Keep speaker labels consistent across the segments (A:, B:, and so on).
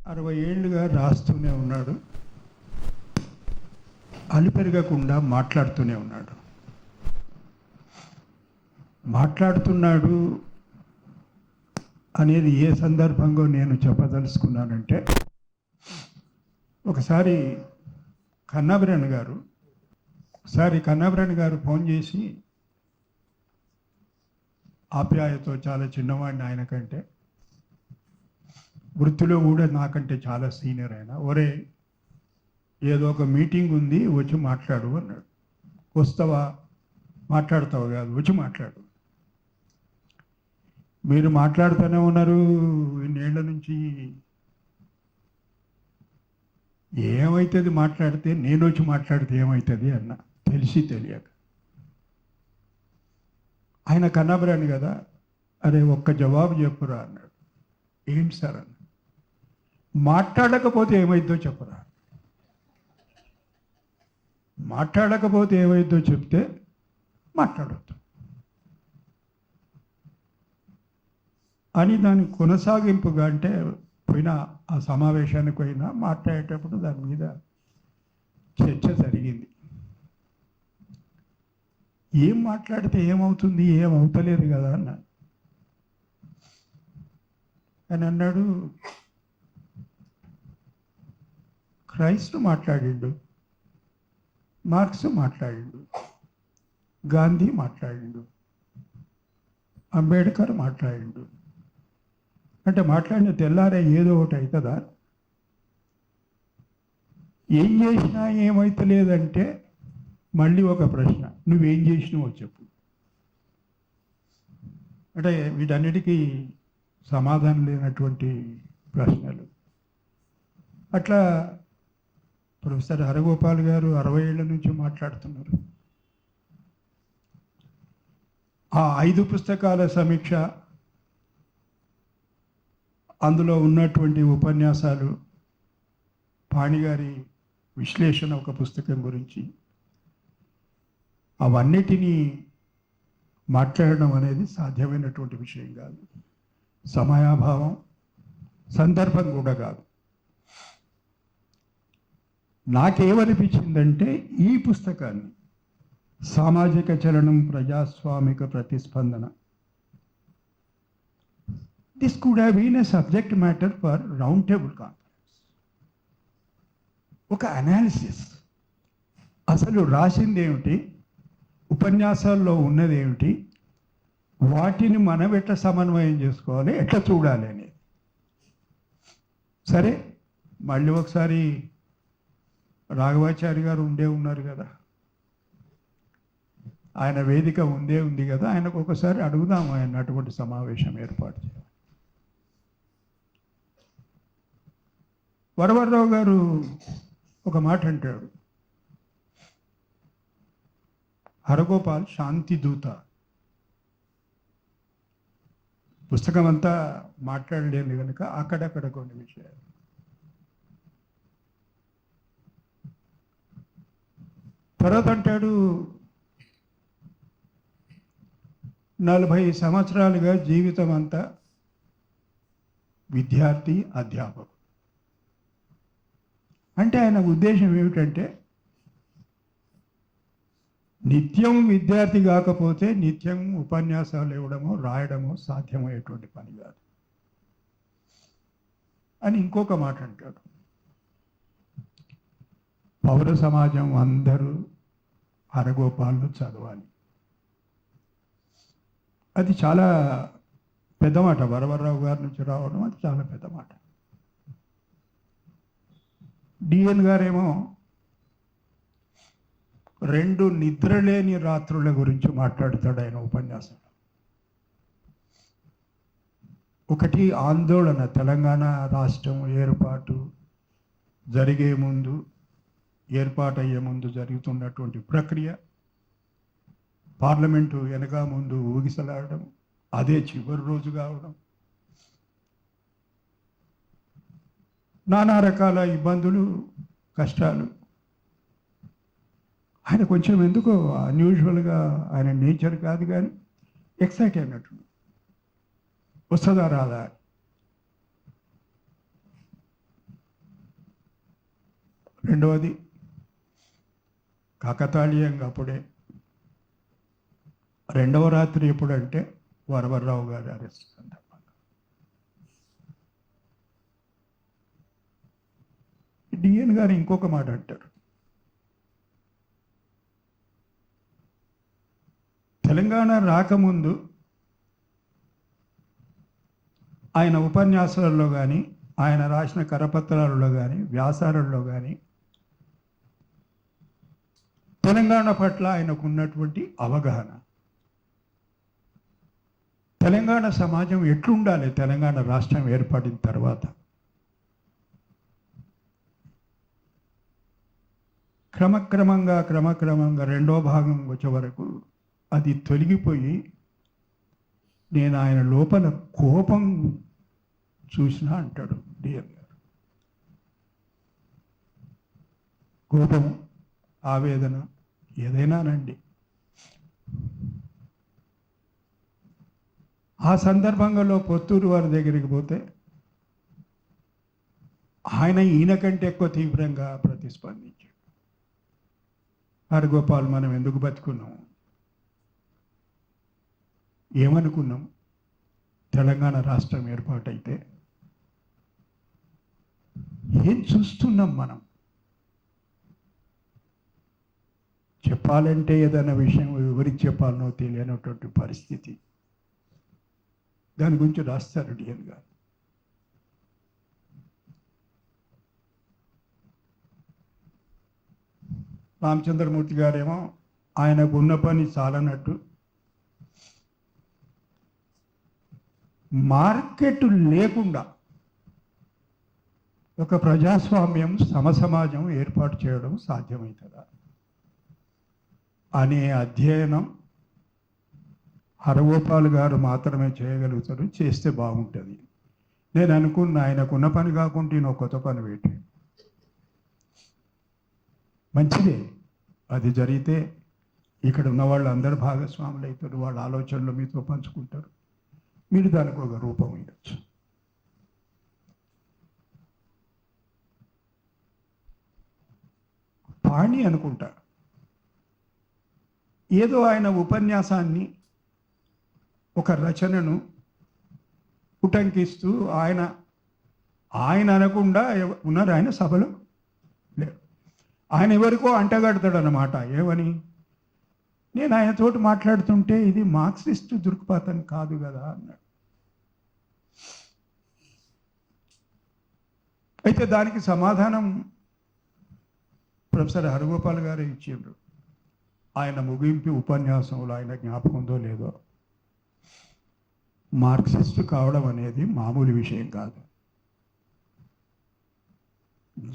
A: 60 ఏళ్ళుగా రాస్తూనే ఉన్నాడు, అలుపెరగకుండా మాట్లాడుతూనే ఉన్నాడు. మాట్లాడుతున్నాడు అనేది ఏ సందర్భంలో నేను చెప్పదలుచుకున్నానంటే, ఒకసారి కన్నాభిరణ్ గారు ఫోన్ చేసి, ఆప్యాయతో, చాలా చిన్నవాడిని ఆయన కంటే, వృత్తిలో కూడా నాకంటే చాలా సీనియర్ ఆయన, ఒరే ఏదో ఒక మీటింగ్ ఉంది వచ్చి మాట్లాడు అన్నాడు. వస్తావా? మాట్లాడతావు కాదు, వచ్చి మాట్లాడు. మీరు మాట్లాడుతూనే ఉన్నారు ఇన్నేళ్ల నుంచి, ఏమవుతుంది మాట్లాడితే, నేను వచ్చి మాట్లాడితే ఏమవుతుంది అన్న, తెలిసి తెలియక. ఆయన కన్నాభిరాణి కదా, అరే ఒక్క జవాబు చెప్పురా అన్నాడు. ఏంటి సార్ అన్న, మాట్లాడకపోతే ఏమైద్దో చెప్పరా. మాట్లాడకపోతే ఏమైద్దో చెప్తే మాట్లాడొద్దు అని దాని కొనసాగింపుగా, అంటే పోయిన ఆ సమావేశానికి పోయినా మాట్లాడేటప్పుడు దాని మీద చర్చ జరిగింది. ఏం మాట్లాడితే ఏమవుతుంది, ఏమవుతలేదు కదా అన్న. అని అన్నాడు, క్రైస్తు మాట్లాడిండు, మార్క్స్ మాట్లాడిండు, గాంధీ మాట్లాడిండు, అంబేద్కర్ మాట్లాడిండు. అంటే మాట్లాడిన తెల్లారే ఏదో ఒకటి అవుతుందా? ఏం చేసినా ఏమవుతలేదంటే మళ్ళీ ఒక ప్రశ్న, నువ్వేం చేసినావో చెప్పు. అంటే వీటన్నిటికీ సమాధానం లేనటువంటి ప్రశ్నలు. అట్లా ప్రొఫెసర్ హరగోపాల్ గారు 60 ఏళ్ల నుంచి మాట్లాడుతున్నారు. ఆ 5 పుస్తకాల సమీక్ష, అందులో ఉన్నటువంటి ఉపన్యాసాలు, పాణిగారి విశ్లేషణ ఒక పుస్తకం గురించి, అవన్నిటినీ మాట్లాడడం అనేది సాధ్యమైనటువంటి విషయం కాదు. సమయాభావం, సందర్భం కూడా కాదు. నాకేమనిపించిందంటే, ఈ పుస్తకాన్ని సామాజిక చలనం, ప్రజాస్వామిక ప్రతిస్పందన, this could have been a subject matter for round table conference. ఒక అనాలిసిస్, అసలు రాసింది ఏమిటి, ఉపన్యాసాల్లో ఉన్నది ఏమిటి, వాటిని మనం ఎట్లా సమన్వయం చేసుకోవాలి, ఎట్లా చూడాలి అనేది. సరే, మళ్ళీ ఒకసారి రాఘవాచారి గారు ఉన్నారు కదా, ఆయన వేదిక ఉంది కదా, ఆయనకు ఒకసారి అడుగుదాం, ఆయన అటువంటి సమావేశం ఏర్పాటు చేయాలి. వరవర్రావు గారు ఒక మాట అంటాడు, హరగోపాల్ శాంతి దూత. పుస్తకం అంతా మాట్లాడలేను కనుక అక్కడక్కడ కొన్ని విషయాలు. తర్వాత అంటాడు, 40 సంవత్సరాలుగా జీవితం అంతా విద్యార్థి, అధ్యాపకుడు. అంటే ఆయన ఉద్దేశం ఏమిటంటే, నిత్యం విద్యార్థి కాకపోతే నిత్యం ఉపన్యాసాలు ఇవ్వడమో రాయడమో సాధ్యమయ్యేటువంటి పని కాదు అని ఇంకొక మాట అంటాడు. పౌర సమాజం అందరూ హరగోపాల్ను చదవాలి. అది చాలా పెద్ద మాట, వరవర్రావు గారి నుంచి రావడం అది చాలా పెద్ద మాట. డిఎన్ గారేమో 2 నిద్రలేని రాత్రుల గురించి మాట్లాడతాడు ఆయన ఉపన్యాసంలో. ఒకటి ఆందోళన, తెలంగాణ రాష్ట్రం ఏర్పాటయ్యే ముందు జరుగుతున్నటువంటి ప్రక్రియ, పార్లమెంటు వెనక ముందు ఊగిసలాడడం, అదే చివరి రోజు కావడం, నానా రకాల ఇబ్బందులు, కష్టాలు. ఆయన కొంచెం ఎందుకో అన్యూజువల్గా, ఆయన నేచర్ కాదు కానీ ఎక్సైట్ అయినట్టు, వస్తుందా రాదా. రెండవది కాకతాళీయంగా అప్పుడే రెండవ రాత్రి ఎప్పుడంటే వరవర్రావు గారి అరెస్ట్ సందర్భంగా. డిఎన్ గారు ఇంకొక మాట అంటారు, తెలంగాణ రాకముందు ఆయన ఉపన్యాసాలలో కానీ ఆయన రాసిన కరపత్రాలలో కానీ వ్యాసాలలో కానీ తెలంగాణ పట్ల ఆయనకు ఉన్నటువంటి అవగాహన, తెలంగాణ సమాజం ఎట్లుండాలి తెలంగాణ రాష్ట్రం ఏర్పడిన తర్వాత, క్రమక్రమంగా రెండో భాగం వచ్చే వరకు అది తొలగిపోయి నేను ఆయన లోపల కోపం చూసినా అంటాడు డిఎం గారు. కోపం, ఆవేదన ఏదైనానండి. ఆ సందర్భంలో పొత్తూరు వారి దగ్గరికి పోతే ఆయన ఈయన కంటే ఎక్కువ తీవ్రంగా ప్రతిస్పందించాడు. హరగోపాల్, మనం ఎందుకు బతుకున్నాం, ఏమనుకున్నాం, తెలంగాణ రాష్ట్రం ఏర్పాటైతే ఏం చూస్తున్నాం మనం, చెప్పాలంటే ఏదైనా విషయం ఎవరికి చెప్పాలనో తెలియనటువంటి పరిస్థితి. దాని గురించి రాస్తారు డిఎన్ గారు. రామచంద్రమూర్తి గారేమో ఆయనకు ఉన్న పని చాలన్నట్టు మార్కెట్ లేకుండా ఒక ప్రజాస్వామ్యం సమసమాజం ఏర్పాటు చేయడం సాధ్యమవుతుందా అనే అధ్యయనం హరగోపాల్ గారు మాత్రమే చేయగలుగుతారు, చేస్తే బాగుంటుంది. నేను అనుకున్న ఆయనకున్న పని కాకుండా నేను కొత్త పని పెట్టి మంచిదే, అది జరిగితే ఇక్కడ ఉన్న వాళ్ళు అందరు భాగస్వాములు అవుతారు, వాళ్ళ ఆలోచనలు మీతో పంచుకుంటారు, మీరు దానికి ఒక రూపం ఇవ్వచ్చు. పాణి అనుకుంటా ఏదో ఆయన ఉపన్యాసాన్ని ఒక రచనను ఉటంకిస్తూ ఆయన అనకుండా ఉన్నారు, ఆయన సభలో లేరు, ఆయన ఎవరికో అంటగడతాడు అన్నమాట. ఏమని, నేను ఆయనతోటి మాట్లాడుతుంటే ఇది మార్క్సిస్ట్ దృక్పథం కాదు కదా అన్నాడు. అయితే దానికి సమాధానం ప్రొఫెసర్ హరగోపాల్ గారే ఇచ్చిండ్రు. ఆయన ముగింపు ఉపన్యాసంలో ఆయన జ్ఞాపకం ఉందో లేదో, మార్క్సిస్ట్ కావడం అనేది మామూలు విషయం కాదు.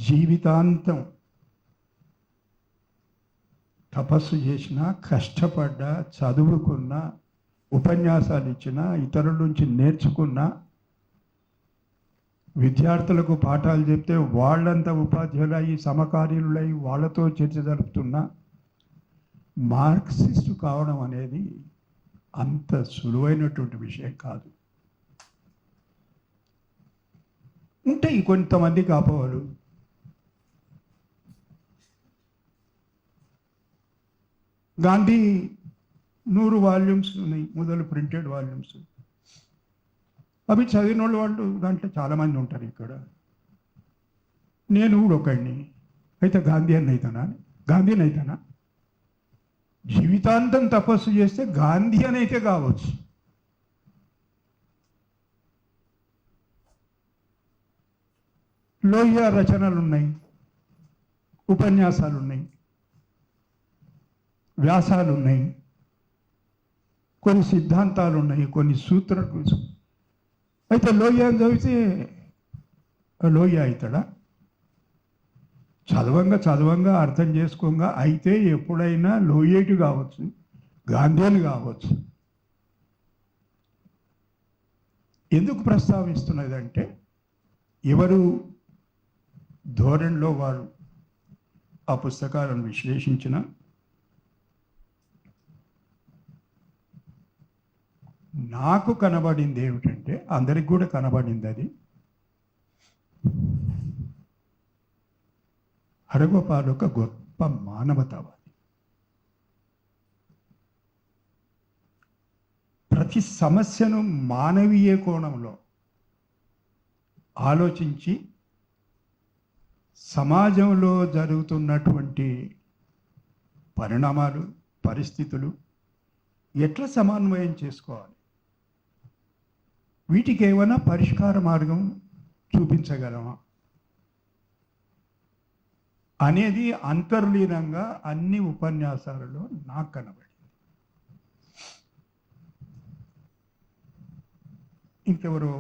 A: జీవితాంతం తపస్సు చేసిన, కష్టపడ్డా, చదువుకున్న, ఉపన్యాసాలు ఇచ్చిన, ఇతరుల నుంచి నేర్చుకున్న, విద్యార్థులకు పాఠాలు చెప్తే వాళ్ళంతా ఉపాధ్యాయులై సమకాలీనులై వాళ్ళతో చర్చ జరుపుతున్న మార్క్సిస్ట్ కావడం అనేది అంత సులువైనటువంటి విషయం కాదు. ఉంటాయి కొంతమంది కాపోవాలు, గాంధీ 100 వాల్యూమ్స్ ఉన్నాయి, మొదలు ప్రింటెడ్ వాల్యూమ్స్, అవి చదివిన వాళ్ళు దాంట్లో చాలామంది ఉంటారు. ఇక్కడ నేను కూడా ఒకడిని అయితే గాంధీ అని అవుతానా? జీవితాంతం తపస్సు చేస్తే గాంధీ అని అయితే కావచ్చు. లోహియా రచనలు ఉన్నాయి, ఉపన్యాసాలు ఉన్నాయి, వ్యాసాలు ఉన్నాయి, కొన్ని సిద్ధాంతాలు ఉన్నాయి, కొన్ని సూత్రాలు. అయితే లోహియా చదివితే లోహియా అవుతాడా? చదవంగా అర్థం చేసుకోగా అయితే ఎప్పుడైనా లోయేటి కావచ్చు, గాంధీని కావచ్చు. ఎందుకు ప్రస్తావిస్తున్నదంటే ఎవరు ధోరణిలో వారు ఆ పుస్తకాలను విశ్లేషించిన నాకు కనబడింది ఏమిటంటే, అందరికి కూడా కనబడింది అది, హరగోపాల్ ఒక గొప్ప మానవతావాది. ప్రతి సమస్యను మానవీయ కోణంలో ఆలోచించి సమాజంలో జరుగుతున్నటువంటి పరిణామాలు, పరిస్థితులు ఎట్లా సమన్వయం చేసుకోవాలి, వీటికి ఏమైనా పరిష్కార మార్గం చూపించగలమా అనేది అంతర్లీనంగా అన్ని ఉపన్యాసాలలో నాకు కనబడింది. ఇంకెవరో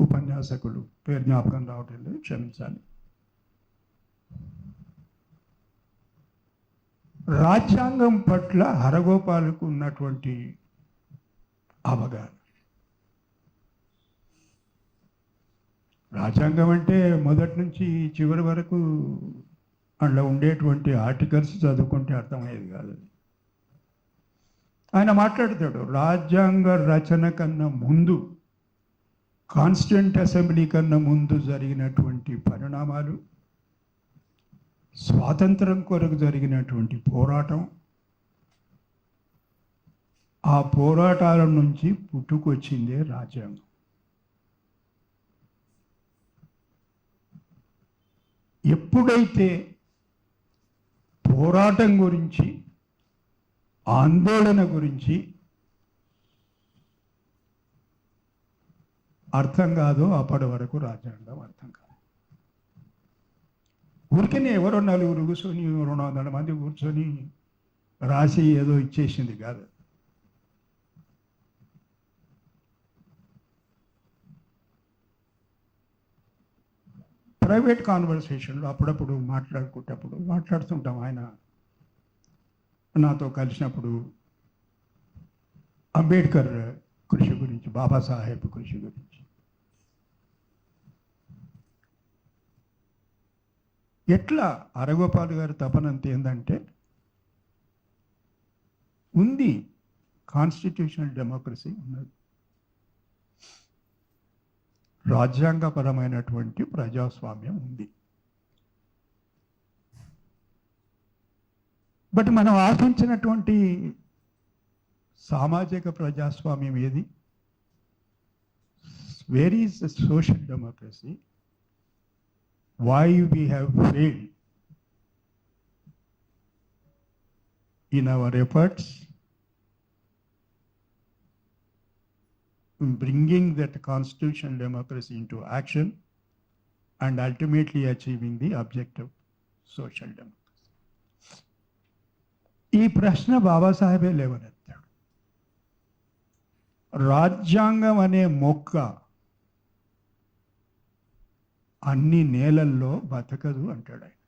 A: ఉపన్యాసకులు పేరు జ్ఞాపకం రావటం లేదు, క్షమించాలి. రాజ్యాంగం పట్ల హరగోపాలకు ఉన్నటువంటి అవగాహన. రాజ్యాంగం అంటే మొదటి నుంచి చివరి వరకు అందులో ఉండేటువంటి ఆర్టికల్స్ చదువుకుంటే అర్థమయ్యేది కాదు. ఆయన మాట్లాడతాడు, రాజ్యాంగ రచన కన్నా ముందు, కాన్స్టిట్యూంట్ అసెంబ్లీ కన్నా ముందు జరిగినటువంటి పరిణామాలు, స్వాతంత్రం కొరకు జరిగినటువంటి పోరాటం, ఆ పోరాటాల నుంచి పుట్టుకొచ్చిందే రాజ్యాంగం. ఎప్పుడైతే పోరాటం గురించి, ఆందోళన గురించి అర్థం కాదో అప్పటి వరకు రాజ్యాంగం అర్థం కాదు. ఊరికనే ఎవరో నలుగురు కూర్చొని 200 మంది కూర్చొని రాసి ఏదో ఇచ్చేసింది కాదు. ప్రైవేట్ కాన్వర్సేషన్లో అప్పుడప్పుడు మాట్లాడుతుంటాం. ఆయన నాతో కలిసినప్పుడు అంబేద్కర్ కృషి గురించి, బాబాసాహెబ్ కృషి గురించి, ఎట్లా హరగోపాల్ గారి తపనంత ఏంటంటే, ఉంది కాన్స్టిట్యూషనల్ డెమోక్రసీ ఉన్నది, రాజ్యాంగపరమైనటువంటి ప్రజాస్వామ్యం ఉంది. బట్ మనం ఆశించినటువంటి సామాజిక ప్రజాస్వామ్యం ఏది? Where is the social democracy? Why we have failed in our efforts in bringing that constitutional democracy into action and ultimately achieving the objective social democracy. ఈ ప్రశ్న బాబాసాహెబే లేవనెత్తాడు. రాజ్యాంగం అనే మొక్క అన్ని నేలల్లో బతకదు అంటాడు ఆయన.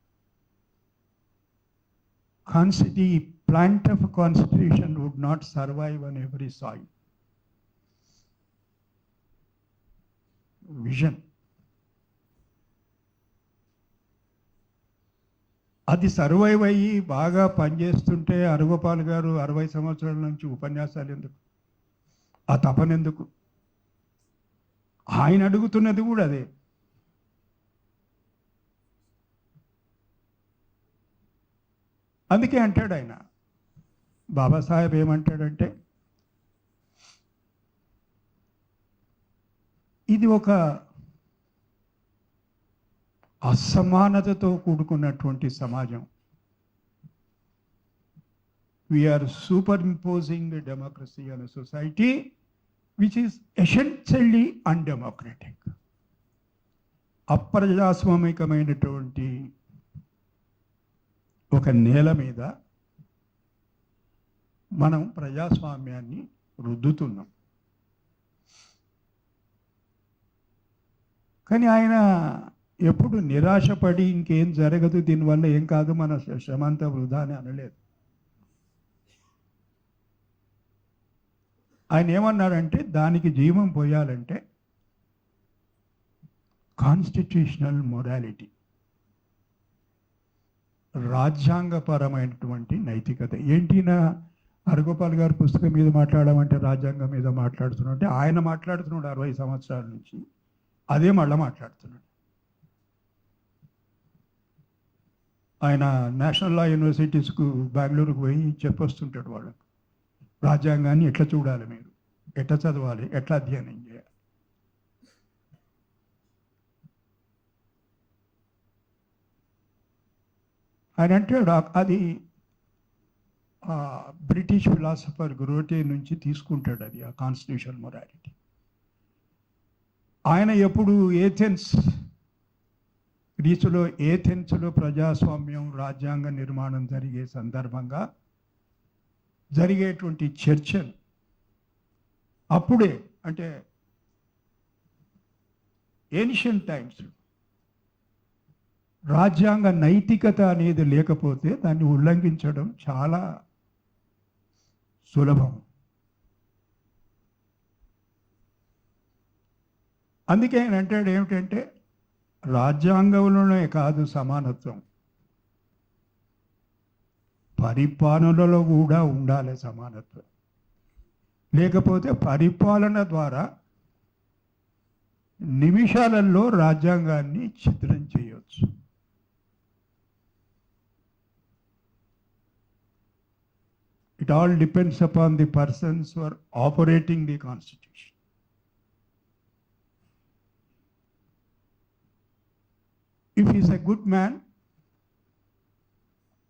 A: The plant of constitution would not survive on every soil. Vision అది సర్వైవ్ అయ్యి బాగా పనిచేస్తుంటే హరగోపాల్ గారు 60 సంవత్సరాల నుంచి ఉపన్యాసాలు ఎందుకు, ఆ తపనెందుకు? ఆయన అడుగుతున్నది కూడా అదే. అందుకే అంటాడు ఆయన, బాబాసాహెబ్ ఏమంటాడంటే, ఇది ఒక అసమానతతో కూడుకున్నటువంటి సమాజం. వీఆర్ సూపర్ ఇంపోజింగ్ డెమోక్రసీ అనే society which is essentially undemocratic. అప్రజాస్వామికమైనటువంటి ఒక నేల మీద మనం ప్రజాస్వామ్యాన్ని రుద్దుతున్నాం. కానీ ఆయన ఎప్పుడు నిరాశపడి ఇంకేం జరగదు, దీనివల్ల ఏం కాదు, మన శ్రమంతా వృధా అని అనలేదు. ఆయన ఏమన్నాడంటే, దానికి జీవం పోయాలంటే కాన్స్టిట్యూషనల్ మొరాలిటీ, రాజ్యాంగపరమైనటువంటి నైతికత. ఏంటినా హరగోపాల్ గారు పుస్తకం మీద మాట్లాడమంటే రాజ్యాంగం మీద మాట్లాడుతున్నాడు అంటే, ఆయన మాట్లాడుతున్నాడు 60 సంవత్సరాల నుంచి, అదే మళ్ళీ మాట్లాడుతున్నాడు. ఆయన నేషనల్ లా యూనివర్సిటీస్కు బెంగళూరుకు పోయి చెప్పొస్తుంటాడు వాళ్ళకు, రాజ్యాంగాన్ని ఎట్లా చూడాలి, మీరు ఎట్లా చదవాలి, ఎట్లా అధ్యయనం చేయాలి. ఆయన అంటాడు అది బ్రిటిష్ ఫిలాసఫర్ గ్రోటే నుంచి తీసుకుంటాడు అది, ఆ కాన్స్టిట్యూషన్ మొరాలిటీ. ఆయన ఎప్పుడు ఏథెన్స్లో ప్రజాస్వామ్యం రాజ్యాంగ నిర్మాణం జరిగే సందర్భంగా జరిగేటువంటి చర్చలు అప్పుడే, అంటే ఏన్షియంట్ టైమ్స్లో రాజ్యాంగ నైతికత అనేది లేకపోతే దాన్ని ఉల్లంఘించడం చాలా సులభం. అందుకే ఆయన అంటాడు ఏమిటంటే, రాజ్యాంగంలోనే కాదు సమానత్వం, పరిపాలనలో కూడా ఉండాలి సమానత్వం. లేకపోతే పరిపాలన ద్వారా నిమిషాలలో రాజ్యాంగాన్ని ఛిద్రం చేయవచ్చు. It all depends upon the persons who are operating the constitution. If he is a good man,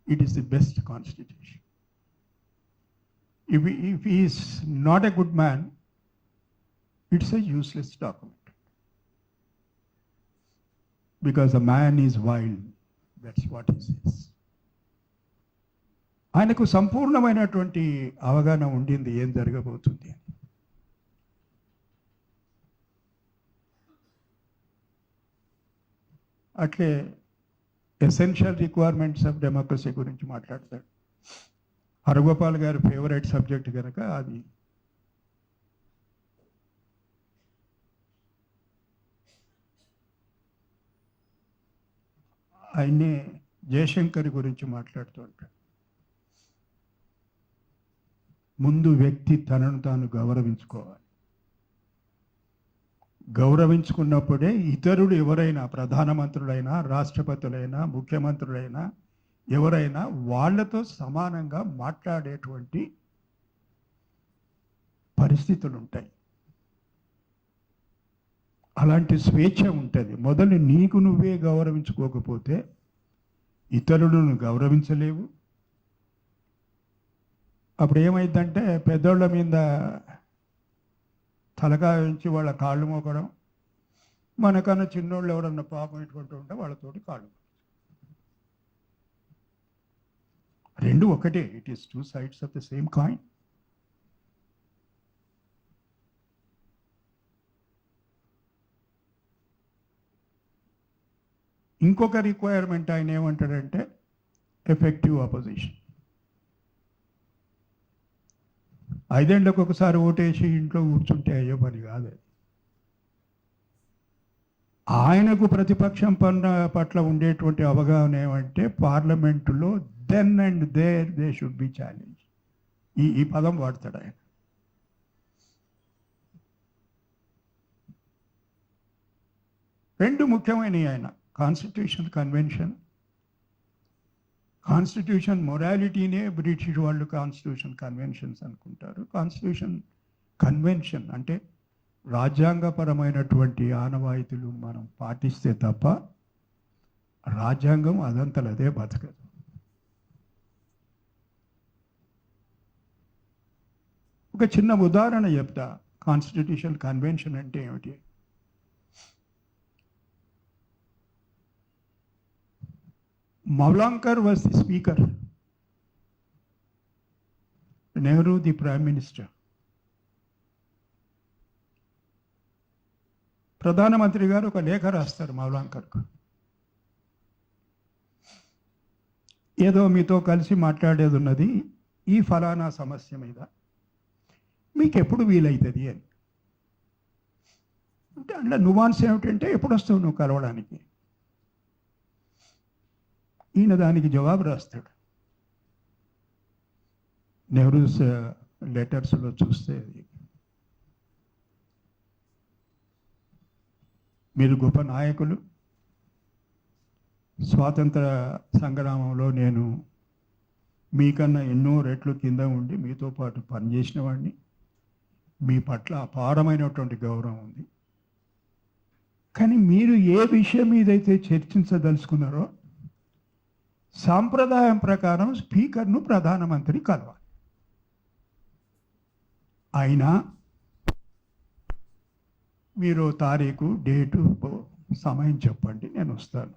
A: it is the best constitution. If he is not a good man, it's a useless document. Because a man is wild. That's what he says. ఆయనకు సంపూర్ణమైనటువంటి అవగాహన ఉండింది ఏం జరగబోతుంది అని. అట్లే essential requirements of democracy గురించి మాట్లాడతాడు. హరగోపాల్ గారి ఫేవరెట్ సబ్జెక్ట్ కనుక అది. ఆయన్నే జయశంకర్ గురించి మాట్లాడుతూ ఉంటాడు. ముందు వ్యక్తి తనను తాను గౌరవించుకోవాలి. గౌరవించుకున్నప్పుడే ఇతరులు ఎవరైనా, ప్రధానమంత్రులైనా, రాష్ట్రపతులైనా, ముఖ్యమంత్రులైనా, ఎవరైనా వాళ్ళతో సమానంగా మాట్లాడేటువంటి పరిస్థితులు ఉంటాయి. అలాంటి స్వేచ్ఛ ఉంటుంది. మొదలు నీకు నువ్వే గౌరవించుకోకపోతే ఇతరులను గౌరవించలేవు. అప్పుడు ఏమైందంటే పెద్దోళ్ళ మీద తలకాయ ఉంచి వాళ్ళ కాళ్ళు మోకడం, మనకన్నా చిన్నోళ్ళు ఎవరన్నా పాపం ఇటువంటి ఉంటే వాళ్ళతోటి కాళ్ళు. రెండు ఒకటే. It is two sides of the same coin. ఇంకొక రిక్వైర్మెంట్ ఆయన ఏమంటాడంటే ఎఫెక్టివ్ అపోజిషన్. 5 ఏళ్ళకు ఒకసారి ఓటేసి ఇంట్లో కూర్చుంటే అయ్యే పని కాదు. ఆయనకు ప్రతిపక్షం పట్ల ఉండేటువంటి అవగాహన ఏమంటే పార్లమెంటులో then and there they should be challenge. ఈ పదం వాడతాడు ఆయన. రెండు ముఖ్యమైనవి ఆయన, కాన్స్టిట్యూషన్ కన్వెన్షన్. కాన్స్టిట్యూషన్ మొరాలిటీనే బ్రిటిష్ వాళ్ళు కాన్స్టిట్యూషన్ కన్వెన్షన్స్ అనుకుంటారు. కాన్స్టిట్యూషన్ కన్వెన్షన్ అంటే రాజ్యాంగపరమైనటువంటి ఆనవాయితీలు మనం పాటిస్తే తప్ప రాజ్యాంగం అదంతలదే బతకదు. ఒక చిన్న ఉదాహరణ చెప్తా. కాన్స్టిట్యూషన్ కన్వెన్షన్ అంటే ఏమిటి? Mavlankar was the speaker, Nehru the prime minister. ప్రధానమంత్రి గారు ఒక లేఖ రాస్తారు మౌలాంకర్కు. ఏదో మీతో కలిసి మాట్లాడేది ఉన్నది, ఈ ఫలానా సమస్య మీద మీకు ఎప్పుడు వీలవుతుంది అని. అంటే అందులో నువాన్స్ ఏమిటంటే ఎప్పుడు వస్తావు నువ్వు కలవడానికి. ఈయన దానికి జవాబు రాస్తాడు. నెహ్రూస్ లెటర్స్లో చూస్తే మీరు గొప్ప నాయకులు, స్వాతంత్ర సంగ్రామంలో నేను మీకన్నా ఎన్నో రెట్లు కింద ఉండి మీతో పాటు పనిచేసిన వాడిని. మీ పట్ల అపారమైనటువంటి గౌరవం ఉంది. కానీ మీరు ఏ విషయం మీదైతే చర్చించదలుచుకున్నారో సాంప్రదాయం ప్రకారం స్పీకర్ను ప్రధానమంత్రి కలవాలి. అయినా మీరు తారీఖు, డేటు, సమయం చెప్పండి, నేను వస్తాను.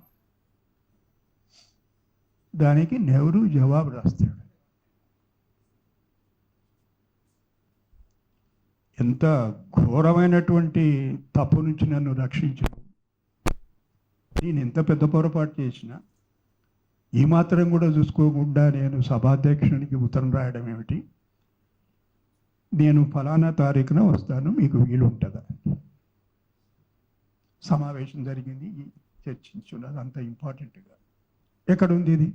A: దానికి నెహ్రూ జవాబు రాస్తాడు. ఎంత ఘోరమైనటువంటి తప్పు నుంచి నన్ను రక్షించు. నేను ఎంత పెద్ద పొరపాటు చేసినా ఈ మాత్రం కూడా చూసుకోకుండా నేను సభాధ్యక్షునికి ఉత్తరం రాయడం ఏమిటి? నేను ఫలానా తారీఖున వస్తాను, మీకు వీలు ఉంటుందా? సమావేశం జరిగింది, చర్చించున్నది, అంత ఇంపార్టెంట్గా. ఎక్కడుంది ఇది?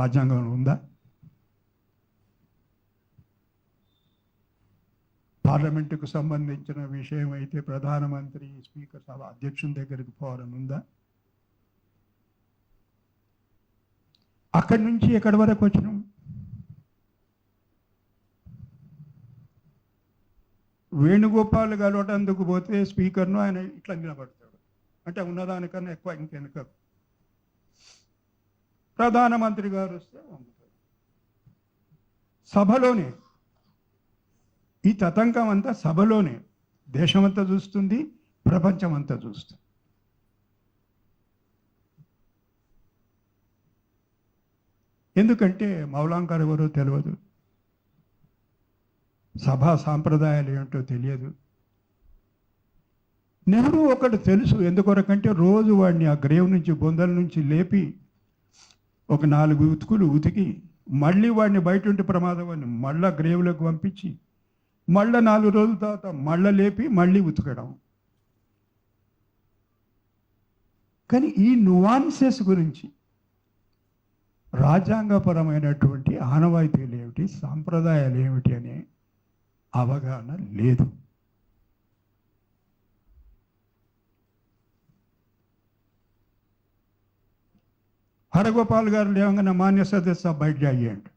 A: రాజ్యాంగంలో ఉందా? పార్లమెంటుకు సంబంధించిన విషయం అయితే ప్రధానమంత్రి స్పీకర్ సభ అధ్యక్షుని దగ్గరికి పోవాలని ఉందా? అక్కడి నుంచి ఎక్కడి వరకు వచ్చినాం? వేణుగోపాల్ కలవటందుకు పోతే స్పీకర్ను ఆయన ఇట్లా నిలబడతాడు, అంటే ఉన్నదానికన్నా ఎక్కువ ఇంకెనక. ప్రధానమంత్రి గారు వస్తే వంగుతాడు. సభలోనే ఈ తతంకం అంతా సభలోనే దేశమంతా చూస్తుంది, ప్రపంచం అంతా చూస్తుంది. ఎందుకంటే మౌలాంకర్ ఎవరో తెలియదు, సభా సాంప్రదాయాలు ఏమిటో తెలియదు. నెహ్రూ ఒకటి తెలుసు, ఎందుకొరకంటే రోజు వాడిని ఆ గ్రేవ్ నుంచి, బొందల నుంచి లేపి ఒక 4 ఉతుకులు ఉతికి మళ్ళీ వాడిని బయట ఉంటే ప్రమాదం అని మళ్ళా గ్రేవ్లోకి పంపించి మళ్ళీ 4 రోజుల తర్వాత మళ్ళీ లేపి మళ్ళీ ఉతకడం. కానీ ఈ నువాన్సెస్ గురించి, రాజ్యాంగపరమైనటువంటి ఆనవాయితీలు ఏమిటి, సాంప్రదాయాలు ఏమిటి అనే అవగాహన లేదు. హరగోపాల్ గారు లేవగానే మాన్య సదస్య బయట జాయండి,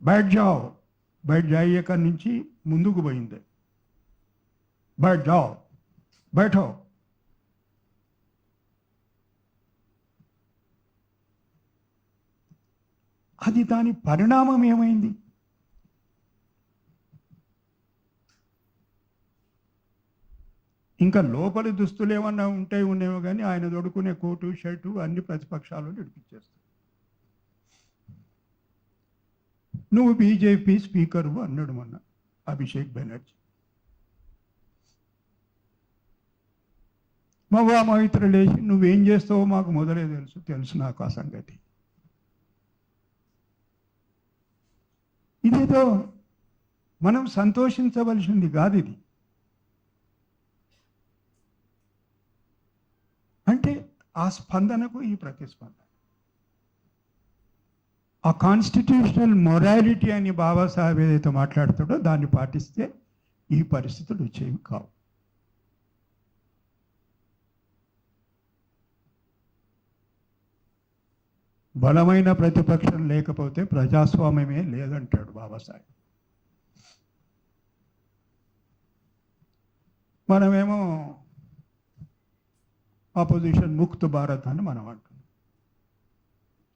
A: బయట జాओ, బయట జాయ్యక నుంచి ముందుకు పోయింది, బయట జాओ, బయటో. అది దాని పరిణామం ఏమైంది? ఇంకా లోపలి దుస్తులు ఏమన్నా ఉండేవో కానీ ఆయన దొడుకునే కోటు, షర్టు అన్ని ప్రతిపక్షాలు నడిపించేస్తాయి. నువ్వు బీజేపీ స్పీకరు అన్నాడు మొన్న అభిషేక్ బెనర్జీ. మగవా మైత్రులేసి నువ్వేం చేస్తావో మాకు మొదలే తెలుసు నాకు ఆ సంగతి. ఇదేదో మనం సంతోషించవలసింది కాదు ఇది. అంటే ఆ స్పందనకు ఈ ప్రతిస్పందన, ఆ కాన్స్టిట్యూషనల్ మొరాలిటీ అని బాబాసాహెబ్ ఏదైతే మాట్లాడుతాడో దాన్ని పాటిస్తే ఈ పరిస్థితులు వచ్చేవి కావు. బలమైన ప్రతిపక్షం లేకపోతే ప్రజాస్వామ్యమే లేదంటాడు బాబాసాహెబ్. మనమేమో ఆపోజిషన్ ముక్త్ భారత్ అని మనం అంటున్నాం.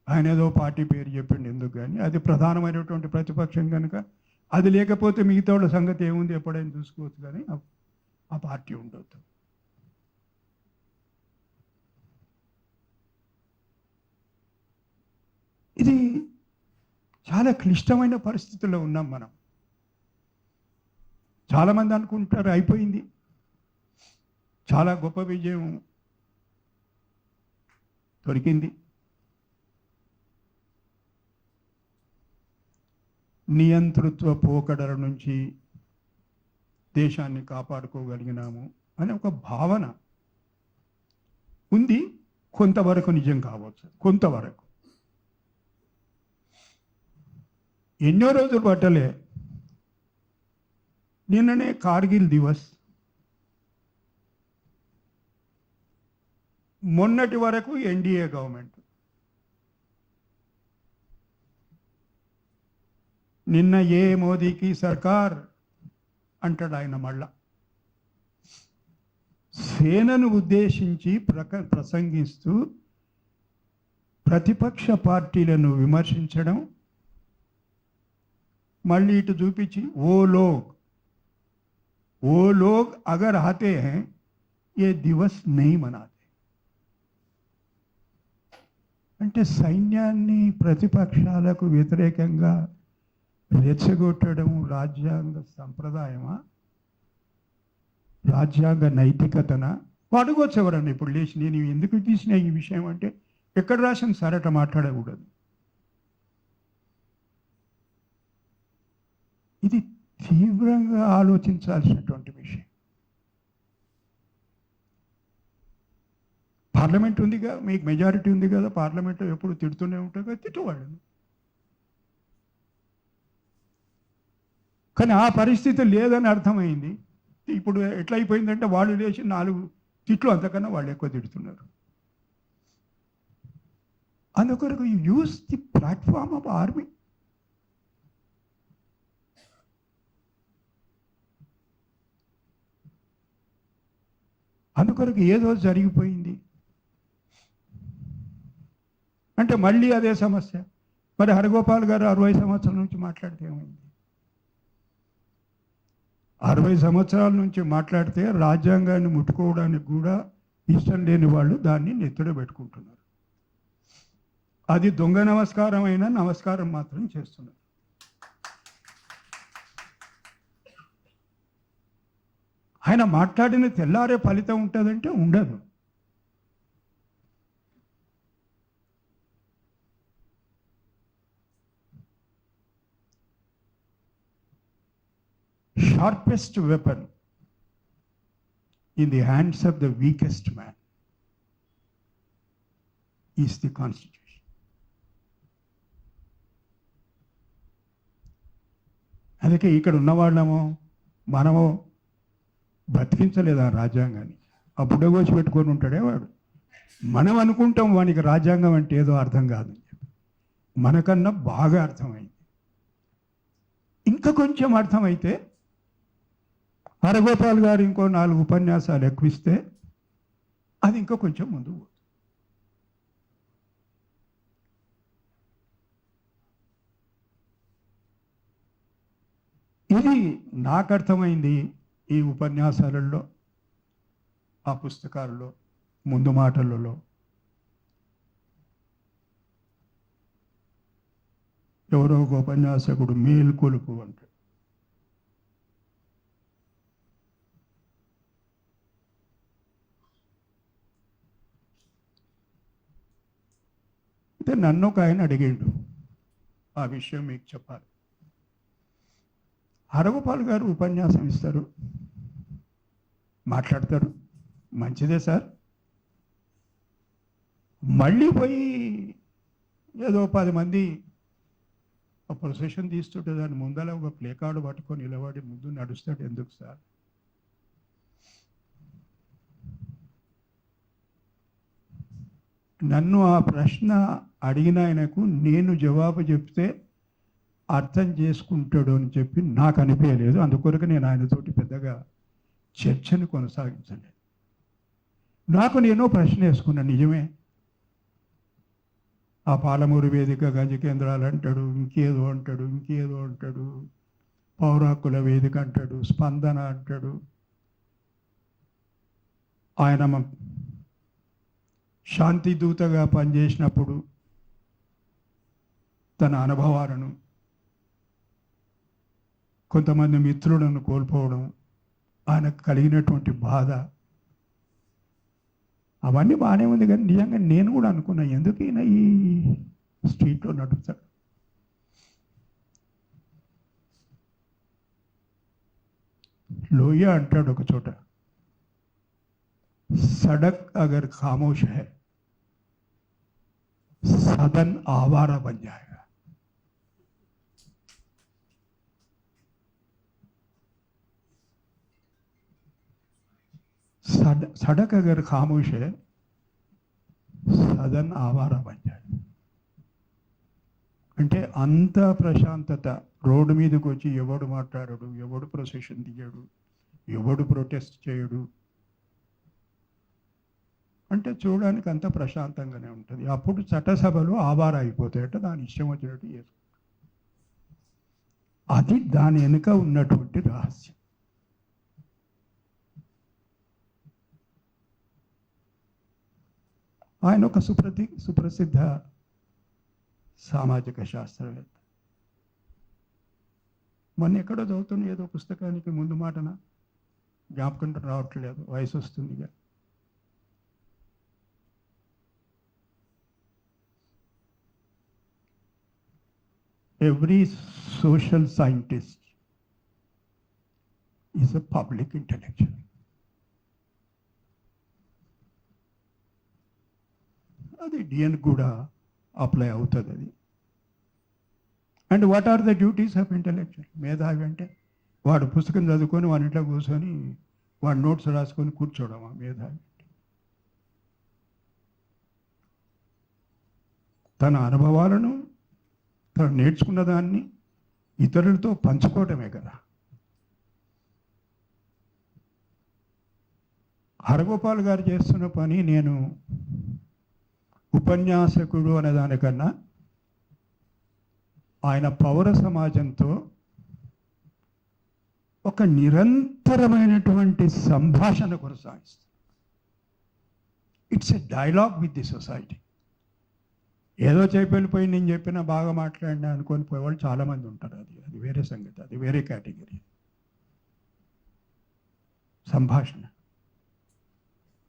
A: ఆయన ఏదో పార్టీ పేరు చెప్పిండు ఎందుకు, కానీ అది ప్రధానమైనటువంటి ప్రతిపక్షం కనుక అది లేకపోతే మిగతా వాళ్ళ సంగతి ఏముంది ఎప్పుడైనా చూసుకోవచ్చు, కానీ ఆ పార్టీ ఉండొద్దు. ఇది చాలా క్లిష్టమైన పరిస్థితుల్లో ఉన్నాం మనం. చాలామంది అనుకుంటారు అయిపోయింది, చాలా గొప్ప విజయం దొరికింది. నియంతృత్వ పోకడల నుంచి దేశాన్ని కాపాడుకోగలిగినాము అనే ఒక భావన ఉంది. కొంతవరకు నిజం కావచ్చు, కొంతవరకు. ఎన్నో రోజులు పట్టలే, నిన్ననే కార్గిల్ దివస్. మొన్నటి వరకు ఎన్డీఏ గవర్నమెంట్, నిన్న ఏ మోదీకి సర్కార్ అంటాడు ఆయన. మళ్ళా సేనను ఉద్దేశించి ప్రసంగిస్తూ ప్రతిపక్ష పార్టీలను విమర్శించడం, మళ్ళీ ఇటు చూపించి ఓ లోగ్ అగర్ ఆతే హై ఏ దివస్ నహీ మనాతే. అంటే సైన్యాన్ని ప్రతిపక్షాలకు వ్యతిరేకంగా రెచ్చగొట్టడం రాజ్యాంగ సంప్రదాయమా, రాజ్యాంగ నైతికతన? అడగొచ్చు ఎవరన్నా ఇప్పుడు లేచి, నేను ఎందుకు తీసిన ఈ విషయం అంటే, ఎక్కడ రాసిన సార్ అట్లా మాట్లాడకూడదు. ఇది తీవ్రంగా ఆలోచించాల్సినటువంటి విషయం. పార్లమెంట్ ఉందిగా, మీకు మెజారిటీ ఉంది కదా, పార్లమెంట్లో ఎప్పుడు తిడుతూనే ఉంటారు కదా, తిట్టువాళ్ళను. కానీ ఆ పరిస్థితి లేదని అర్థమైంది. ఇప్పుడు ఎట్లా అయిపోయిందంటే, వాళ్ళు లేచి 4 తిట్లు, అంతకన్నా వాళ్ళు ఎక్కువ తిడుతున్నారు. అందుకొరకు use the platform of army. అందుకొరకు ఏదో జరిగిపోయింది అంటే మళ్ళీ అదే సమస్య. మరి హరగోపాల్ గారు 60 సంవత్సరాల నుంచి మాట్లాడితే ఏమైంది? 60 సంవత్సరాల నుంచి మాట్లాడితే రాజ్యాంగాన్ని ముట్టుకోవడానికి కూడా ఇష్టం లేని వాళ్ళు దాన్ని నెత్తిన పెట్టుకుంటున్నారు. అది దొంగ నమస్కారం అయినా నమస్కారం మాత్రం చేస్తున్నారు. ఆయన మాట్లాడిన తెల్లారే ఫలితం ఉంటుందంటే ఉండదు. Sharpest weapon in the hands of the weakest man is the Constitution. అందుకే ఇక్కడ ఉన్నవాళ్ళము మనము బ్రతికించలేదు ఆ రాజ్యాంగాన్ని. ఆ బుడ్డగోసి పెట్టుకొని ఉంటాడే వాడు. మనం అనుకుంటాం వానికి రాజ్యాంగం అంటే ఏదో అర్థం కాదు, మనకన్నా బాగా అర్థమైంది. ఇంకా కొంచెం అర్థమైతే హరగోపాల్ గారు ఇంకో 4 ఉపన్యాసాలు ఎక్కువిస్తే అది ఇంకా కొంచెం ముందు పోతుంది. ఇది నాకు అర్థమైంది ఈ ఉపన్యాసాలలో, ఆ పుస్తకాలలో, ముందు మాటలలో. ఎవరో ఒక ఉపన్యాసకుడు మేల్కొలుపు అంటాడు. అయితే నన్ను ఒక ఆయన అడిగాడు, ఆ విషయం మీకు చెప్పాలి. హరగోపాల్ గారు ఉపన్యాసం ఇస్తారు, మాట్లాడతారు, మంచిదే సార్. మళ్ళీ పోయి ఏదో 10 మంది ప్రొసెషన్ తీస్తుంటే దాని ముందర ఒక ప్లే కార్డు పట్టుకొని నిలబడి ముందు నడుస్తాడు. ఎందుకు సార్? నన్ను ఆ ప్రశ్న అడిగిన ఆయనకు నేను జవాబు చెప్తే అర్థం చేసుకుంటాడు అని చెప్పి నాకు అనిపించలేదు. అందుకొరకు నేను ఆయనతోటి పెద్దగా చర్చను కొనసాగించలేదు. నాకు నేను ప్రశ్న వేసుకున్నాను. నిజమే, ఆ పాలమూరు వేదిక గంజ కేంద్రాలు అంటాడు, ఇంకేదో అంటాడు, పౌరాకుల వేదిక అంటాడు, స్పందన అంటాడు. ఆయన శాంతి దూతగా పనిచేసినప్పుడు తన అనుభవాలను, కొంతమంది మిత్రులను కోల్పోవడం, ఆయనకు కలిగినటువంటి బాధ, అవన్నీ బాగానే ఉంది. కానీ నిజంగా నేను కూడా అనుకున్నా, ఎందుకైనా ఈ స్ట్రీట్లో నడుస్తాడు. లోయ అంటాడు ఒక చోట, సడక్ అగర్ ఖామోష్ హై సదన్ ఆవారా బన్ జాయేగా. सड़क अगर खामोश है సదన్ ఆవారా పంచాయత్. అంటే అంత ప్రశాంతత, రోడ్డు మీదకి వచ్చి ఎవడు మాట్లాడడు, ఎవడు ప్రొసెషన్ తీయడు, ఎవడు ప్రొటెస్ట్ చేయడు. అంటే చూడడానికి అంత ప్రశాంతంగానే ఉంటుంది. అప్పుడు చట్టసభలు ఆవారా అయిపోతాయట, దాని ఇష్టం వచ్చినట్టు చేసుకుంటారు. అది దాని వెనుక ఉన్నటువంటి రహస్యం. ఆయన ఒక సుప్రసిద్ధ సామాజిక శాస్త్రవేత్త. మొన్న ఎక్కడో చదువుతున్న ఏదో పుస్తకానికి ముందు మాటన జ్ఞాపకం రావట్లేదు, వయసు వస్తుందిగా. Every social scientist is a public intellectual. అది డిఎన్ కూడా అప్లై అవుతుంది అది. And what are the duties of intellectual? మేధావి అంటే వాడు పుస్తకం చదువుకొని వాడి ఇంట్లో కూర్చొని వాడు నోట్స్ రాసుకొని కూర్చోవడం ఆ మేధావి. తన అనుభవాలను, తను నేర్చుకున్న దాన్ని ఇతరులతో పంచుకోవటమే కదా. హరగోపాల్ గారు చేస్తున్న పని, నేను ఉపన్యాసకుడు అనే దానికన్నా ఆయన పౌర సమాజంతో ఒక నిరంతరమైనటువంటి సంభాషణ కొనసాగిస్తారు. It's a dialogue with the society. ఏదో చెప్పిపోయి నేను చెప్పినా బాగా మాట్లాడినా అనుకొని పోయేవాళ్ళు చాలామంది ఉంటారు. అది వేరే సంగతి, అది వేరే కేటగిరీ. సంభాషణ.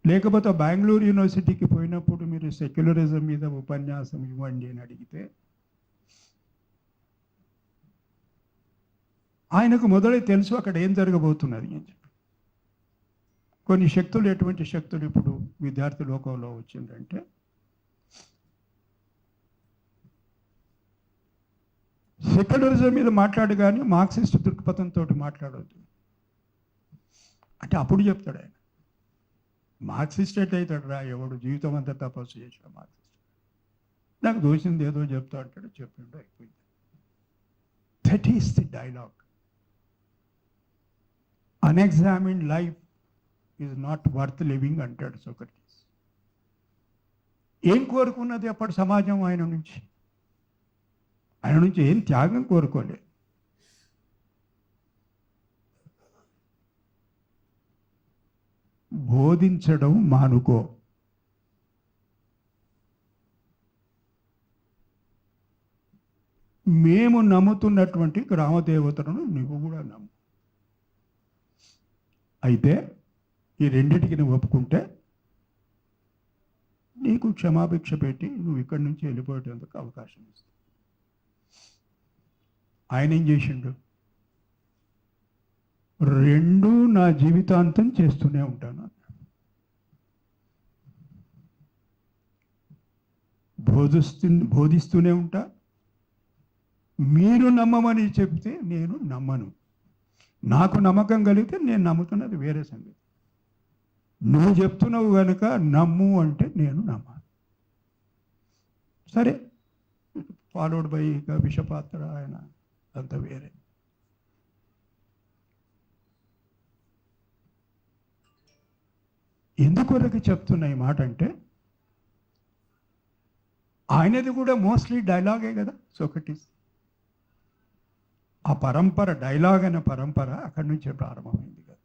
A: లేకపోతే బెంగళూరు యూనివర్సిటీకి పోయినప్పుడు మీరు సెక్యులరిజం మీద ఉపన్యాసం ఇవ్వండి అని అడిగితే ఆయనకు మొదలై తెలుసు అక్కడ ఏం జరగబోతున్నది అని చెప్పి. కొన్ని శక్తులు, ఎటువంటి శక్తులు ఇప్పుడు విద్యార్థి లోకంలో వచ్చిందంటే, సెక్యులరిజం మీద మాట్లాడు కానీ మార్క్సిస్ట్ దృక్పథంతో మాట్లాడవద్దు అంటే అప్పుడు చెప్తాడు ఆయన. మార్క్సిస్ట్ ఎట్లయితాడు రా, ఎవడు జీవితం అంతా తపస్సు చేసిన మార్క్సిస్ట్, నాకు దోషింది ఏదో చెప్తా అంటాడు, చెప్పిండు అయిపోయింది. That is the dialogue. Unexamined life is not worth living అంటాడు సోక్రటీస్. ఏం కోరుకున్నది అప్పటి సమాజం ఆయన నుంచి? ఆయన నుంచి ఏం త్యాగం కోరుకోలేదు. బోధించడం మానుకో. మేము నమ్ముతున్నటువంటి గ్రామదేవతలను నువ్వు కూడా నమ్ము. అయితే ఈ రెండింటికి నువ్వు ఒప్పుకుంటే నీకు క్షమాభిక్ష పెట్టి నువ్వు ఇక్కడి నుంచి వెళ్ళిపోయేందుకు అవకాశం ఇస్తావు. ఆయన ఏం చేసిండు? రెండు నా జీవితాంతం చేస్తూనే ఉంటాను. బోధిస్తూనే ఉంటా. మీరు నమ్మమని చెప్తే నేను నమ్మను. నాకు నమ్మకం కలిగితే నేను నమ్ముతున్నది వేరే సంగతి. నువ్వు చెప్తున్నావు కనుక నమ్ము అంటే నేను నమ్మాను. సరే, ఫాలోడ్ బై విషపాత్ర ఆయన అంత వేరే. ఎందుకొరకు చెప్తున్నా ఈ మాట అంటే, ఆయనది కూడా మోస్ట్లీ డైలాగే కదా సోక్రటీస్. ఆ పరంపర, డైలాగ్ అనే పరంపర అక్కడి నుంచే ప్రారంభమైంది కదా.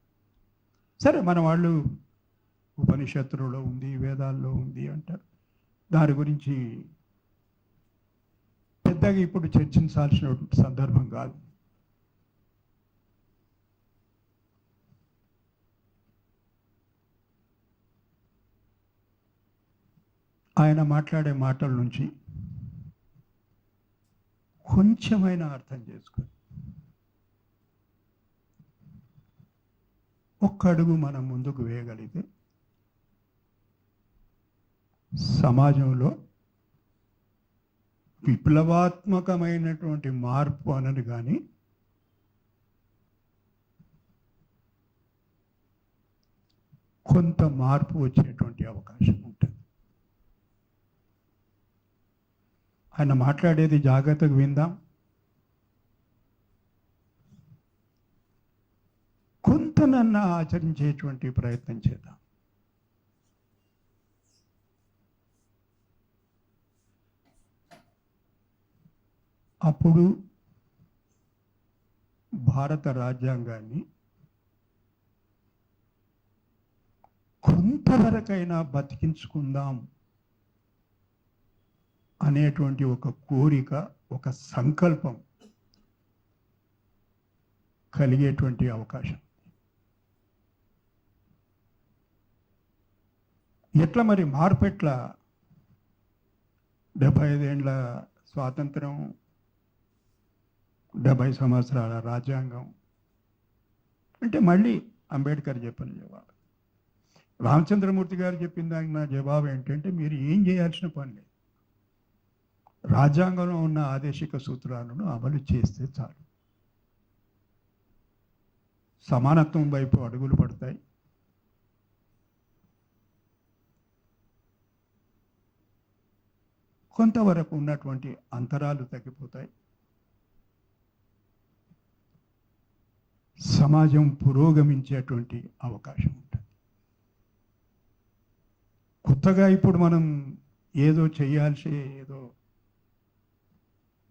A: సరే, మన వాళ్ళు ఉపనిషత్తులలో ఉంది, వేదాల్లో ఉంది అంటారు. దాని గురించి పెద్దగా ఇప్పుడు చర్చించాల్సిన సందర్భం కాదు. ఆయన మాట్లాడే మాటల నుంచి కొంచెమైనా అర్థం చేసుకొని ఒక్క అడుగు మనం ముందుకు వేయగలిగితే సమాజంలో విప్లవాత్మకమైనటువంటి మార్పు అనని కానీ కొంత మార్పు వచ్చేటువంటి అవకాశం ఉంటుంది. ఆయన మాట్లాడేది జాగ్రత్తగా విందాం. కొంతనన్నా ఆచరించేటువంటి ప్రయత్నం చేద్దాం. అప్పుడు భారత రాజ్యాంగాన్ని కొంతవరకైనా బతికించుకుందాం అనేటువంటి ఒక కోరిక, ఒక సంకల్పం కలిగేటువంటి అవకాశం. ఎట్లా మరి మార్పు ఎట్లా? 75 ఏళ్ళ స్వాతంత్రం, 70 సంవత్సరాల రాజ్యాంగం అంటే మళ్ళీ అంబేద్కర్ చెప్పిన జవాబు, రామచంద్రమూర్తి గారు చెప్పిన దానికి నా జవాబు ఏంటంటే, మీరు ఏం చేయాల్సిన పని లేదు, రాజ్యాంగంలో ఉన్న ఆదేశిక సూత్రాలను అమలు చేస్తే చాలు. సమానత్వం వైపు అడుగులు పడతాయి. కొంతవరకు ఉన్నటువంటి అంతరాలు తగ్గిపోతాయి. సమాజం పురోగమించేటువంటి అవకాశం ఉంటుంది. కొత్తగా ఇప్పుడు మనం ఏదో చేయాల్సి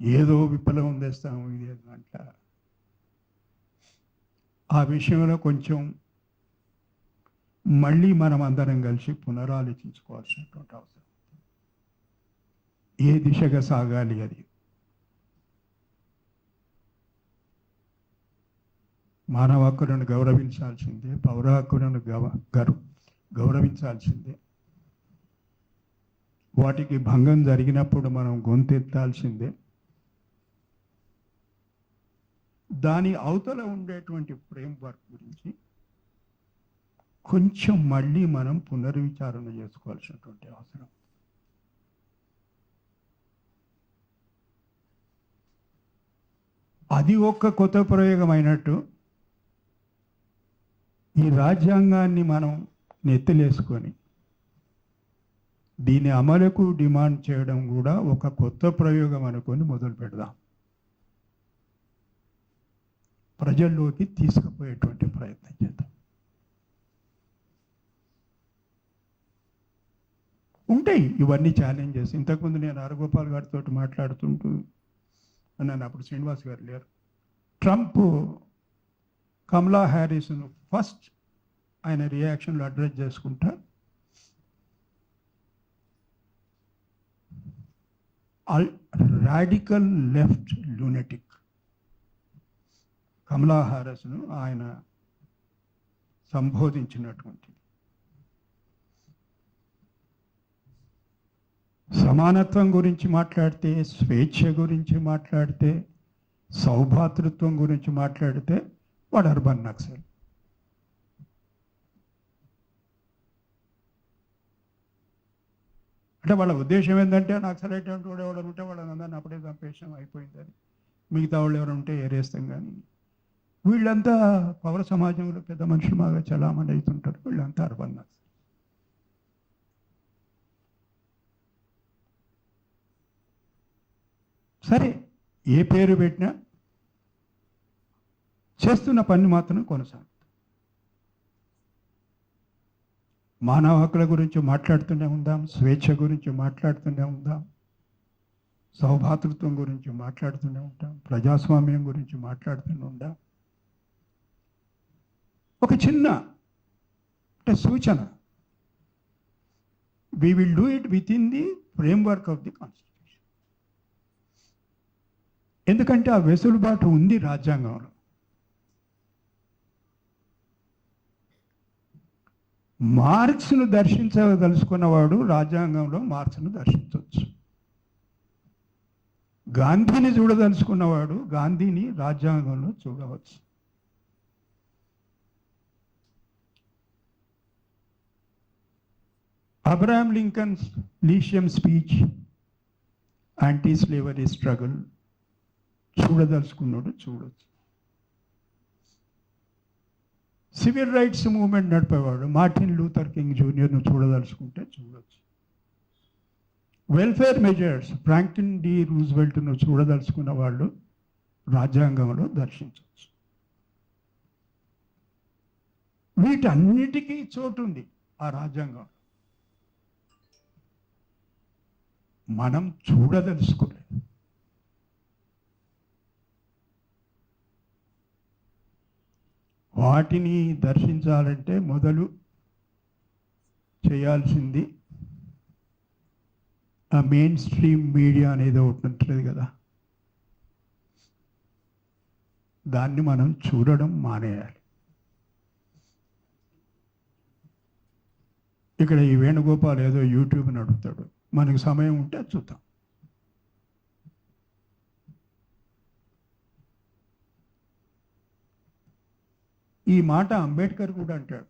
A: ఏదో విప్లవం తెస్తాము ఇది అంట, ఆ విషయంలో కొంచెం మళ్ళీ మనం అందరం కలిసి పునరాలోచించుకోవాల్సినటువంటి అవసరం. ఏ దిశగా సాగాలి అది? మానవ హక్కులను గౌరవించాల్సిందే, పౌర హక్కులను గౌరవించాల్సిందే. వాటికి భంగం జరిగినప్పుడు మనం గొంతెత్తాల్సిందే. దాని అవతల ఉండేటువంటి ఫ్రేమ్వర్క్ గురించి కొంచెం మళ్ళీ మనం పునర్విచారణ చేసుకోవాల్సినటువంటి అవసరం. అది ఒక్క కొత్త ప్రయోగం అయినట్టు ఈ రాజ్యాంగాన్ని మనం నెత్తిలేసుకొని దీని అమలుకు డిమాండ్ చేయడం కూడా ఒక కొత్త ప్రయోగం అనుకొని మొదలు పెడదాం. ప్రజల్లోకి తీసుకుపోయేటువంటి ప్రయత్నం చేద్దాం. ఉంటాయి ఇవన్నీ ఛాలెంజెస్. ఇంతకుముందు నేను ఆర్గోపాల్ గారితో మాట్లాడుతుంటూ అన్నాను, అప్పుడు శ్రీనివాస్ గారు లేరు. ట్రంప్ కమలా హ్యారిస్ను ఫస్ట్ ఆయన రియాక్షన్లో అడ్రస్ చేసుకుంటా రాడికల్ లెఫ్ట్ లూనటిక్ కమలా హ్యారిస్ను ఆయన సంబోధించినటువంటి సమానత్వం గురించి మాట్లాడితే, స్వేచ్ఛ గురించి మాట్లాడితే, సౌభాతృత్వం గురించి మాట్లాడితే వాడు అర్బన్ నక్సల్. అంటే వాళ్ళ ఉద్దేశం ఏంటంటే నక్సలైట్ అంటూ ఎవరు ఉంటే వాళ్ళని అందరినీ అప్పుడే చంపేసాం అయిపోయింది అని, మిగతా వాళ్ళు ఎవరు ఉంటే ఏరేస్తాం. కానీ వీళ్ళంతా పౌర సమాజంలో పెద్ద మనుషులు బాగా చలామణి అవుతుంటారు. వీళ్ళంతా అర్బన్ నక్సల్. సరే, ఏ పేరు పెట్టినా చేస్తున్న పని మాత్రం కొనసాగుతుంది. మానవ హక్కుల గురించి మాట్లాడుతూనే ఉందాం, స్వేచ్ఛ గురించి మాట్లాడుతూనే ఉందాం, సౌభాతృత్వం గురించి మాట్లాడుతూనే ఉంటాం, ప్రజాస్వామ్యం గురించి మాట్లాడుతూనే ఉందాం. ఒక చిన్న సూచన, we will do it within the framework of the Constitution. ఎందుకంటే ఆ వెసులుబాటు ఉంది రాజ్యాంగంలో. మార్క్స్ను దర్శించదలుచుకున్నవాడు రాజ్యాంగంలో మార్క్స్ను దర్శించవచ్చు. గాంధీని చూడదలుచుకున్నవాడు గాంధీని రాజ్యాంగంలో చూడవచ్చు. Abraham Lincoln's Lyceum speech, anti slavery struggle చూడదలుచుకున్నాడు చూడవచ్చు. సివిల్ రైట్స్ మూవ్మెంట్ నడిపేవాడు మార్టిన్ లూథర్ కింగ్ జూనియర్ను చూడదలుచుకుంటే చూడవచ్చు. వెల్ఫేర్ మెజర్స్ ఫ్రాంక్లిన్ డి రూజ్వెల్ట్ను చూడదలుచుకున్న వాళ్ళు రాజ్యాంగంలో దర్శించవచ్చు. వీటన్నిటికీ చోటు ఉంది ఆ రాజ్యాంగం. మనం చూడదలుచుకోలేదు. వాటిని దర్శించాలంటే మొదలు చేయాల్సింది ఆ మెయిన్ స్ట్రీమ్ మీడియా అనేది ఒకటి ఉంటుంది కదా, దాన్ని మనం చూడడం మానేయాలి. ఇక్కడ ఈ వేణుగోపాల్ ఏదో యూట్యూబ్ నడుపుతాడు, మనకు సమయం ఉంటే చూద్దాం. ఈ మాట అంబేద్కర్ కూడా అంటాడు.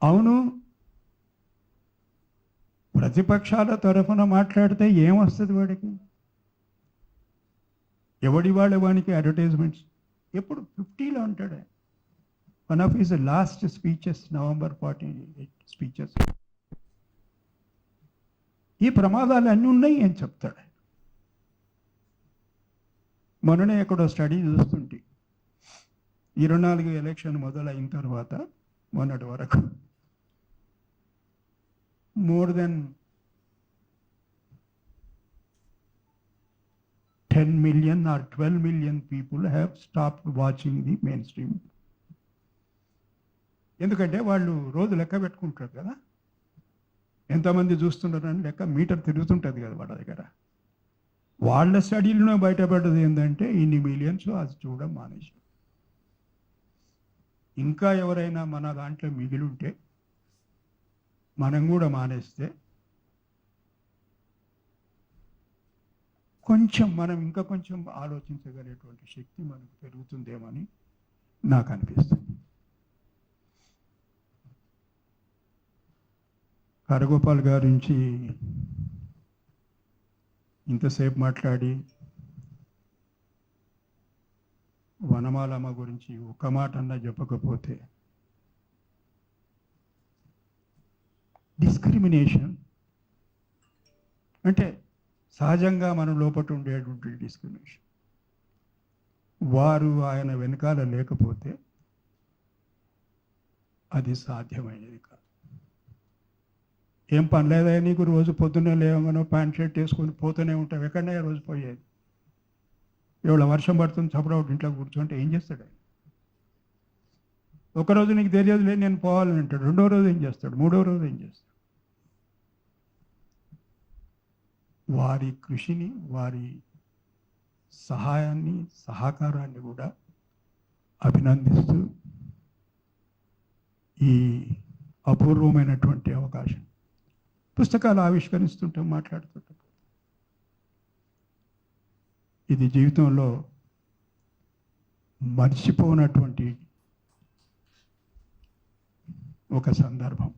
A: అవును, ప్రతిపక్షాల తరఫున మాట్లాడితే ఏమొస్తుంది వాడికి? ఎవడి వాడికి అడ్వర్టైజ్మెంట్స్ ఎప్పుడు 50లో అంటాడు. One of his last speeches, November 48 speeches, ఈ ప్రమాదాలు అన్నీ ఉన్నాయి అని చెప్తాడు. మొన్ననే ఎక్కడో స్టడీ చూస్తుంటే 24 ఎలక్షన్ మొదలైన తర్వాత మొన్నటి వరకు more than 10 million or 12 million people have stopped watching the mainstream. ఎందుకంటే వాళ్ళు రోజు లెక్క పెట్టుకుంటారు కదా, ఎంతమంది చూస్తున్నారని లెక్క మీటర్ తిరుగుతుంటుంది కదా వాళ్ళ దగ్గర. వాళ్ళ స్టడీలోనే బయటపడ్డది ఏంటంటే ఇన్ని మిలియన్స్ అది చూడడం మానేసి. ఇంకా ఎవరైనా మన దాంట్లో మిగిలి ఉంటే మనం కూడా మానేస్తే మనం ఇంకా కొంచెం ఆలోచించగలిగేటువంటి శక్తి మనకు పెరుగుతుందేమని నాకు అనిపిస్తుంది. హరగోపాల్ గారి నుంచి ఇంతసేపు మాట్లాడి వనమాలమ్మ గురించి ఒక్క మాట అన్నా చెప్పకపోతే, డిస్క్రిమినేషన్ అంటే సహజంగా మన లోపల ఉండేటువంటి డిస్క్రిమినేషన్, వారు ఆయన వెనకాల లేకపోతే అది సాధ్యమయ్యేది కాదు. ఏం పని లేదా నీకు, రోజు పొద్దున్నే లేవగానో ప్యాంట్ షర్ట్ వేసుకొని పోతూనే ఉంటావు, ఎక్కడనే రోజు పోయేది. ఎవడ వర్షం పడుతుంది చప్పుడవుట్ ఇంట్లో కూర్చుంటే ఏం చేస్తాడు ఆయన? ఒకరోజు నీకు తెలియదు లేదు నేను పోవాలని అంటాడు, రెండో రోజు ఏం చేస్తాడు, మూడో రోజు ఏం చేస్తాడు? వారి కృషిని, వారి సహాయాన్ని, సహకారాన్ని కూడా అభినందిస్తూ ఈ అపూర్వమైనటువంటి అవకాశం, పుస్తకాలు ఆవిష్కరిస్తుంటాం, మాట్లాడుతుంటాం, ఇది జీవితంలో మర్చిపోనటువంటి ఒక సందర్భం.